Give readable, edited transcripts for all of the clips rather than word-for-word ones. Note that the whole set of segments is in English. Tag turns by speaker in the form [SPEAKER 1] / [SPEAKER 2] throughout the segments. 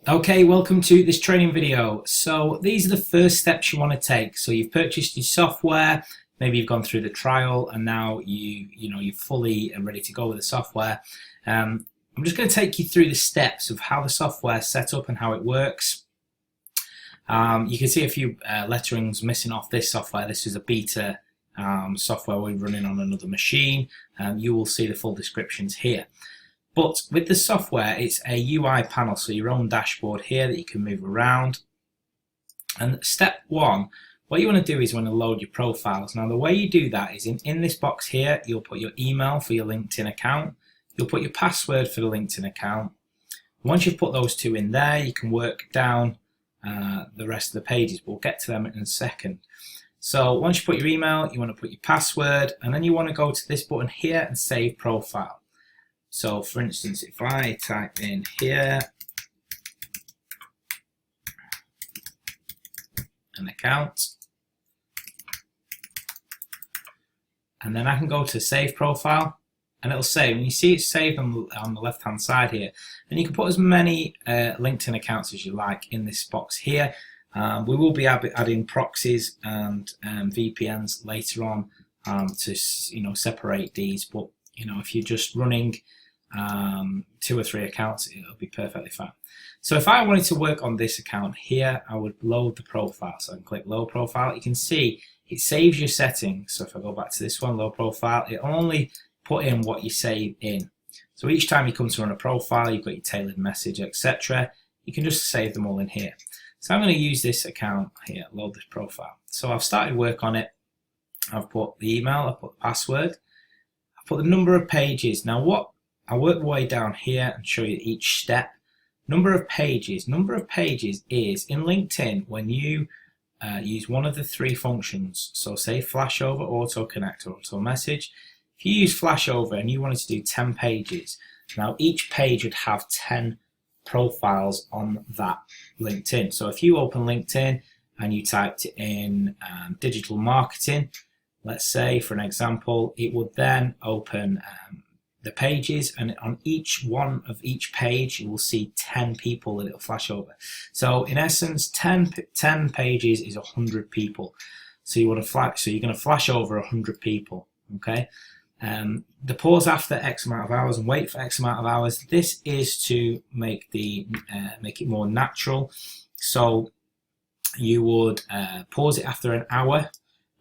[SPEAKER 1] Okay, welcome to this training video. So these are the first steps you want to take. So you've purchased your software, maybe you've gone through the trial, and now you're fully ready to go with the software. I'm just going to take you through the steps of how the software is set up and how it works. You can see a few letterings missing off this software. This is a beta software we're running on another machine. You will see the full descriptions here. But with the software, it's a UI panel, so your own dashboard here that you can move around. And step one, what you want to do is you want to load your profiles. Now, the way you do that is in this box here, you'll put your email for your LinkedIn account. You'll put your password for the LinkedIn account. Once you've put those two in there, you can work down the rest of the pages. We'll get to them in a second. So once you put your email, you want to put your password, and then you want to go to this button here and save profile. So for instance, if I type in here an account, and then I can go to save profile, and it'll say, when you see it saved on the left hand side here, and you can put as many LinkedIn accounts as you like in this box here. We will be adding proxies and VPNs later on to separate these, but if you're just running 2 or 3 accounts, it'll be perfectly fine. So if I wanted to work on this account here, I would load the profile. So I can click load profile. You can see it saves your settings. So if I go back to this one, load profile, it only put in what you save in. So each time you come to run a profile, you've got your tailored message, etc. You can just save them all in here. So I'm going to use this account here, load this profile. So I've started work on it. I've put the email, I've put the password, I've put the number of pages. Now I'll work my way down here and show you each step. Number of pages. Number of pages is in LinkedIn when you use one of the 3 functions. So say Flashover, Auto Connect, or Auto Message. If you use Flashover and you wanted to do 10 pages, now each page would have 10 profiles on that LinkedIn. So if you open LinkedIn and you typed in digital marketing, let's say for an example, it would then open the pages, and on each one of each page you will see 10 people that it'll flash over. So in essence, 10 pages is 100 people. So you're going to flash over 100 people. Okay. The pause after X amount of hours and wait for X amount of hours. This is to make it more natural. So you would pause it after an hour,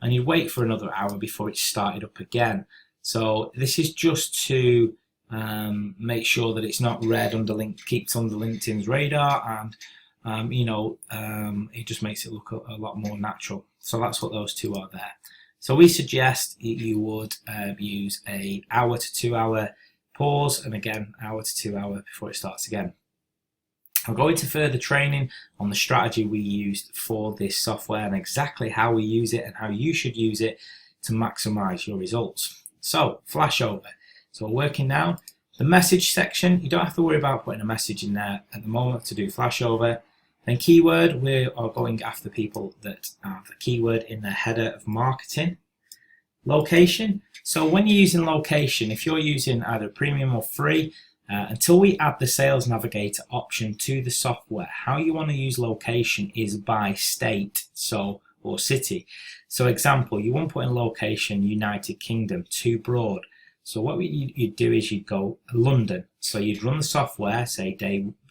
[SPEAKER 1] and you wait for another hour before it started up again. So this is just to make sure that it's not read keeps under LinkedIn's radar, and it just makes it look a lot more natural. So that's what those two are there. So we suggest you would use a hour to 2 hour pause, and again hour to 2 hour before it starts again. I'll go into further training on the strategy we used for this software and exactly how we use it and how you should use it to maximize your results. So Flashover. So we're working now. The message section, you don't have to worry about putting a message in there at the moment to do Flashover. Then keyword, we are going after people that have the keyword in their header of marketing. Location. So when you're using location, if you're using either premium or free, until we add the Sales Navigator option to the software, how you want to use location is by state, or city. So example, you want to put in location United Kingdom, too broad. So what you'd do is you'd go London. So you'd run the software, say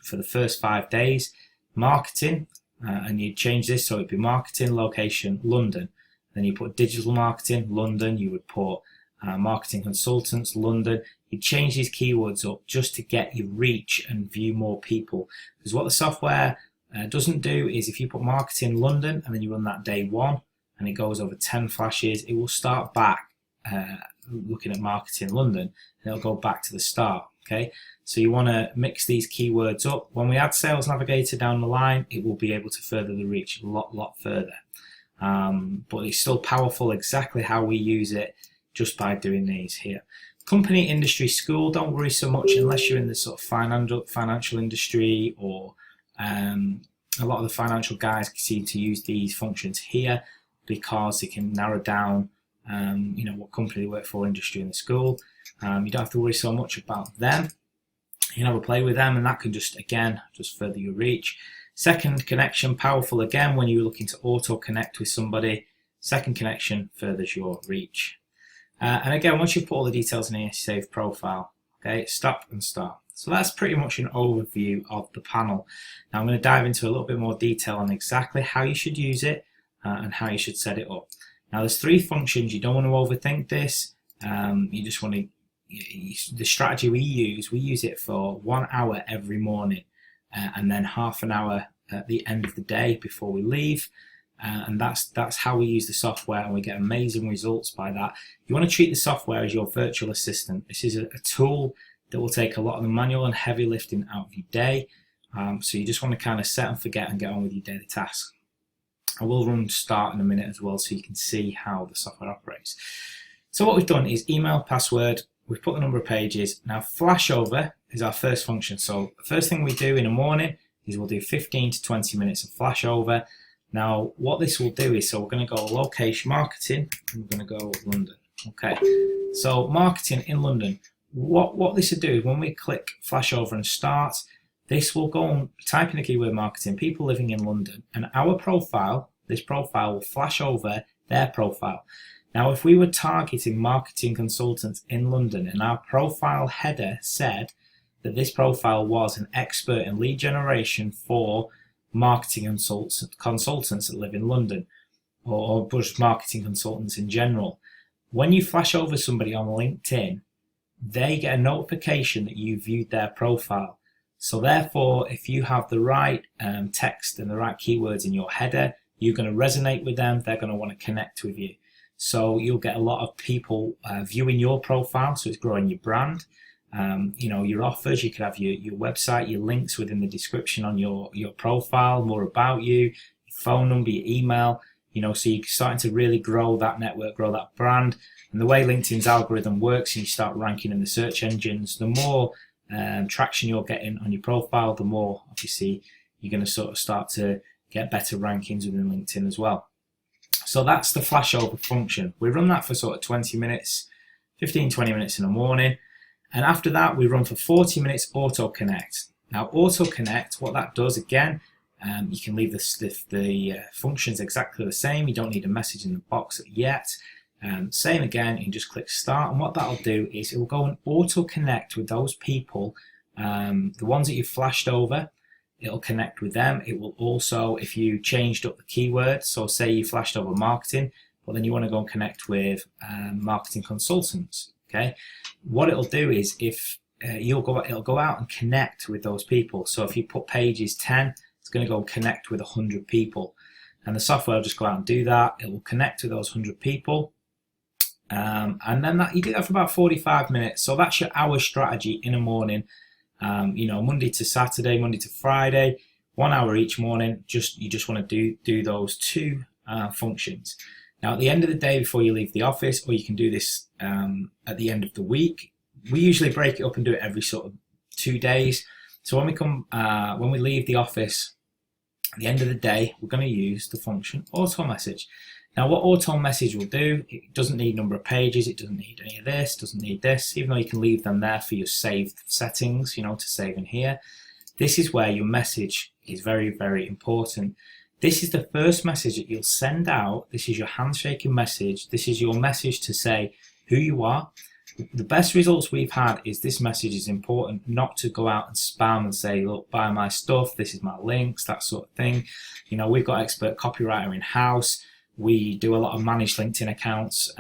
[SPEAKER 1] for the first 5 days, marketing, and you'd change this so it'd be marketing, location, London. Then you put digital marketing, London. You would put marketing consultants, London. You'd change these keywords up just to get your reach and view more people. Because what the software doesn't do is if you put marketing London and then you run that day 1 and it goes over 10 flashes, it will start back looking at marketing London, and it'll go back to the start. Okay, so you want to mix these keywords up. When we add Sales Navigator down the line, it will be able to further the reach a lot further. But it's still powerful exactly how we use it just by doing these here. Company, industry, school, don't worry so much unless you're in the sort of financial industry, or a lot of the financial guys seem to use these functions here because they can narrow down what company they work for, industry, and the school. You don't have to worry so much about them. You can have a play with them, and that can just further your reach. Second connection, powerful again when you're looking to auto connect with somebody. Second connection furthers your reach. And again, once you put all the details in your save profile, okay, stop and start. So that's pretty much an overview of the panel. Now I'm going to dive into a little bit more detail on exactly how you should use it and how you should set it up. Now there's 3 functions. You don't want to overthink this. You just want to, the strategy we use it for 1 hour every morning and then half an hour at the end of the day before we leave. And that's how we use the software, and we get amazing results by that. You want to treat the software as your virtual assistant. This is a tool that will take a lot of the manual and heavy lifting out of your day. So you just want to kind of set and forget and get on with your daily tasks. I will run start in a minute as well so you can see how the software operates. So what we've done is email, password, we've put the number of pages. Now Flashover is our first function. So the first thing we do in the morning is we'll do 15 to 20 minutes of Flashover. Now what this will do is, so we're going to go location marketing and we're going to go London. Okay, so marketing in London. What this will do is when we click Flashover and start, this will go and type in the keyword marketing, people living in London, and our profile, this profile will flash over their profile. Now if we were targeting marketing consultants in London and our profile header said that this profile was an expert in lead generation for marketing consultants that live in London, or just marketing consultants in general, when you flash over somebody on LinkedIn, they get a notification that you viewed their profile. So therefore, if you have the right text and the right keywords in your header, you're going to resonate with them. They're going to want to connect with you. So you'll get a lot of people viewing your profile, so it's growing your brand. Your offers, you could have your website, your links within the description on your profile, more about you, your phone number, your email, so you're starting to really grow that network, grow that brand. And the way LinkedIn's algorithm works, and you start ranking in the search engines, the more traction you're getting on your profile, the more obviously you're going to sort of start to get better rankings within LinkedIn as well. So that's the Flashover function. We run that for sort of 20 minutes, 15-20 minutes in the morning. And after that, we run for 40 minutes Auto Connect. Now, Auto Connect, what that does, again, you can leave the functions exactly the same. You don't need a message in the box yet. Same again, you can just click Start. And what that'll do is it will go and Auto Connect with those people, the ones that you've flashed over. It'll connect with them. It will also, if you changed up the keywords, so say you flashed over marketing, but then you want to go and connect with marketing consultants. Okay, what it'll do is if it'll go out and connect with those people. So if you put pages 10, it's going to go and connect with 100 people, and the software will just go out and do that. It will connect with those 100 people, and then you do that for about 45 minutes. So that's your hour strategy in the morning. Monday to Saturday, Monday to Friday, 1 hour each morning. You just want to do those 2 functions. Now, at the end of the day, before you leave the office, or you can do this at the end of the week, we usually break it up and do it every sort of 2 days. So when we leave the office at the end of the day, we're going to use the function auto message. Now, what auto message will do, it doesn't need number of pages, it doesn't need any of this, doesn't need this, even though you can leave them there for your saved settings, to save in here. This is where your message is very, very important. This is the first message that you'll send out. This is your handshaking message. This is your message to say who you are. The best results we've had is this message is important, not to go out and spam and say, look, buy my stuff, this is my links, that sort of thing. We've got expert copywriter in-house. We do a lot of managed LinkedIn accounts,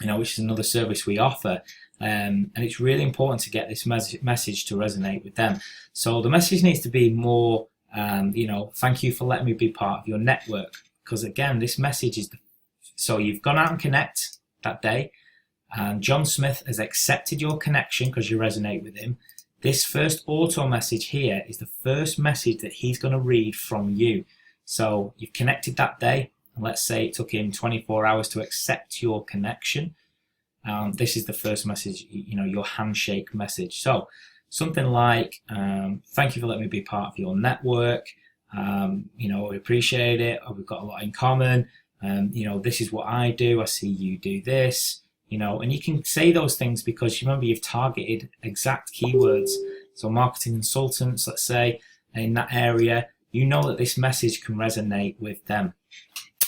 [SPEAKER 1] which is another service we offer. And it's really important to get this message to resonate with them. So the message needs to be more, thank you for letting me be part of your network. Because again, this message is, so you've gone out and connect that day, and John Smith has accepted your connection because you resonate with him. This first auto message here is the first message that he's going to read from you. So you've connected that day, and let's say it took him 24 hours to accept your connection. This is the first message, your handshake message. So something like, thank you for letting me be part of your network. We appreciate it. We've got a lot in common. This is what I do. I see you do this. and you can say those things because remember you've targeted exact keywords. So marketing consultants, let's say, in that area, you know that this message can resonate with them.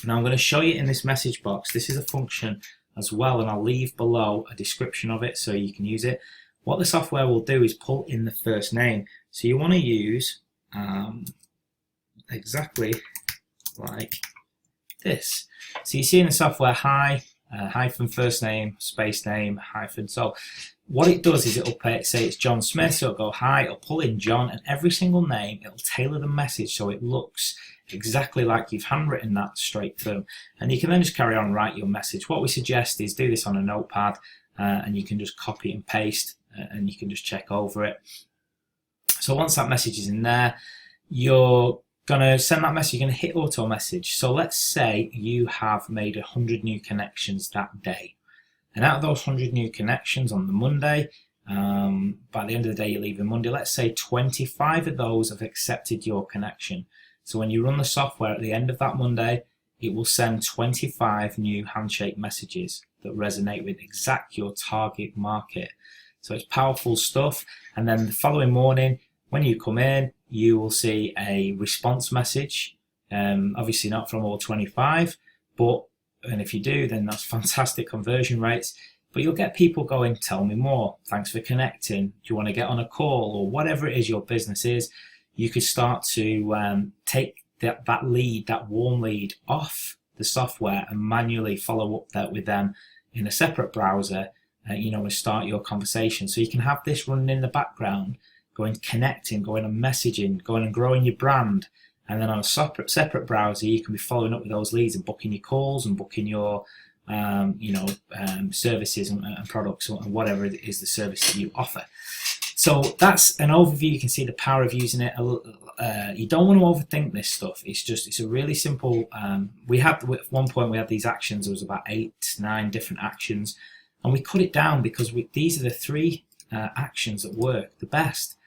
[SPEAKER 1] Now I'm going to show you in this message box. This is a function as well, and I'll leave below a description of it so you can use it. What the software will do is pull in the first name. So you want to use exactly like this. So you see in the software, hi, hyphen first name, space name, hyphen. So what it does is it'll say it's John Smith, so it'll go hi, it'll pull in John, and every single name, it'll tailor the message so it looks exactly like you've handwritten that straight through. And you can then just carry on, write your message. What we suggest is do this on a notepad, and you can just copy and paste, and you can just check over it. So once that message is in there, you're going to send that message, you're going to hit auto message. So let's say you have made 100 new connections that day. And out of those 100 new connections on the Monday, by the end of the day you're leaving Monday, let's say 25 of those have accepted your connection. So when you run the software at the end of that Monday, it will send 25 new handshake messages that resonate with exact your target market. So it's powerful stuff. And then the following morning, when you come in, you will see a response message. Obviously not from all 25, and if you do, then that's fantastic conversion rates. But you'll get people going, tell me more, thanks for connecting, do you want to get on a call, or whatever it is your business is. You could start to take that lead, that warm lead, off the software and manually follow up that with them in a separate browser, and start your conversation. So you can have this running in the background, going connecting, going and messaging, going and growing your brand. And then on a separate browser, you can be following up with those leads and booking your calls and booking your services and products and whatever it is the service that you offer. So that's an overview. You can see the power of using it. You don't want to overthink this stuff. It's a really simple. At one point we had these actions. There was about 8-9 different actions, and we cut it down because these are the 3 actions that work the best.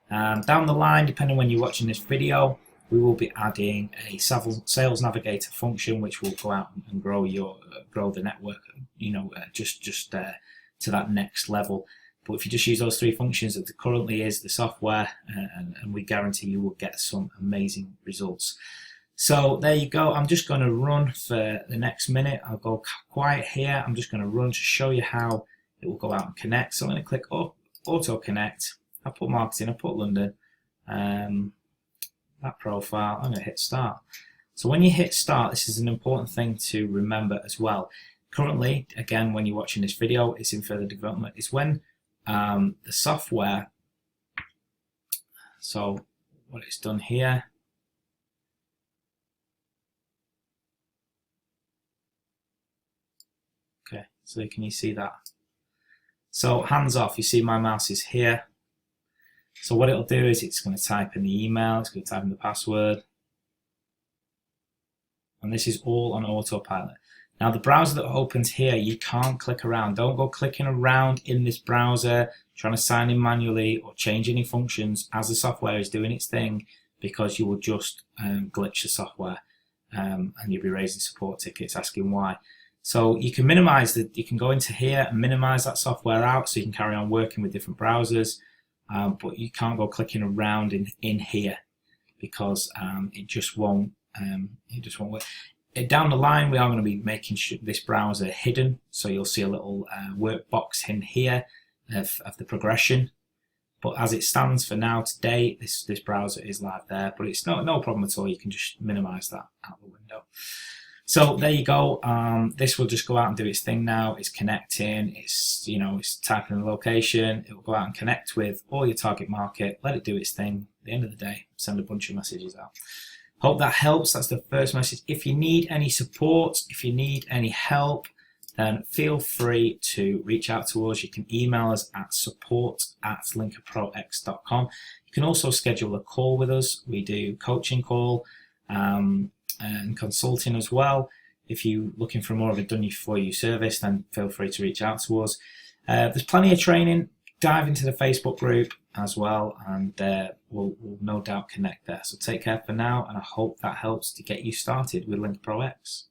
[SPEAKER 1] Down the line, depending on when you're watching this video, we will be adding a sales navigator function, which will go out and grow the network, just to that next level. But if you just use those 3 functions that currently is the software, and we guarantee you will get some amazing results. So there you go. I'm just going to run for the next minute. I'll go quiet here. I'm just going to run to show you how it will go out and connect. So I'm going to click auto connect. I put marketing, I put London, that profile. I'm going to hit start. So when you hit start, this is an important thing to remember as well. Currently, again, when you're watching this video, it's in further development. It's when the software, so what it's done here, okay, so can you see that? So hands off, you see my mouse is here. So what it'll do is it's going to type in the email, it's going to type in the password, and this is all on autopilot. Now the browser that opens here, you can't click around. Don't go clicking around in this browser, trying to sign in manually or change any functions as the software is doing its thing, because you will just glitch the software, and you'll be raising support tickets asking why. So you can minimize you can go into here and minimize that software out so you can carry on working with different browsers. But you can't go clicking around in here because it just won't work. Down the line, we are going to be making this browser hidden, so you'll see a little workbox in here of the progression. But as it stands for now, today, this browser is live there, but it's no problem at all. You can just minimize that out the window. So there you go. This will just go out and do its thing now. It's connecting. It's typing in the location. It will go out and connect with all your target market. Let it do its thing. At the end of the day, send a bunch of messages out. Hope that helps. That's the first message. If you need any support, if you need any help, then feel free to reach out to us. You can email us at support@linkerprox.com. You can also schedule a call with us. We do coaching call and consulting as well. If you're looking for more of a done-for-you service, then feel free to reach out to us. There's plenty of training. Dive into the Facebook group as well, and we'll no doubt connect there. So take care for now, and I hope that helps to get you started with Linker Pro X.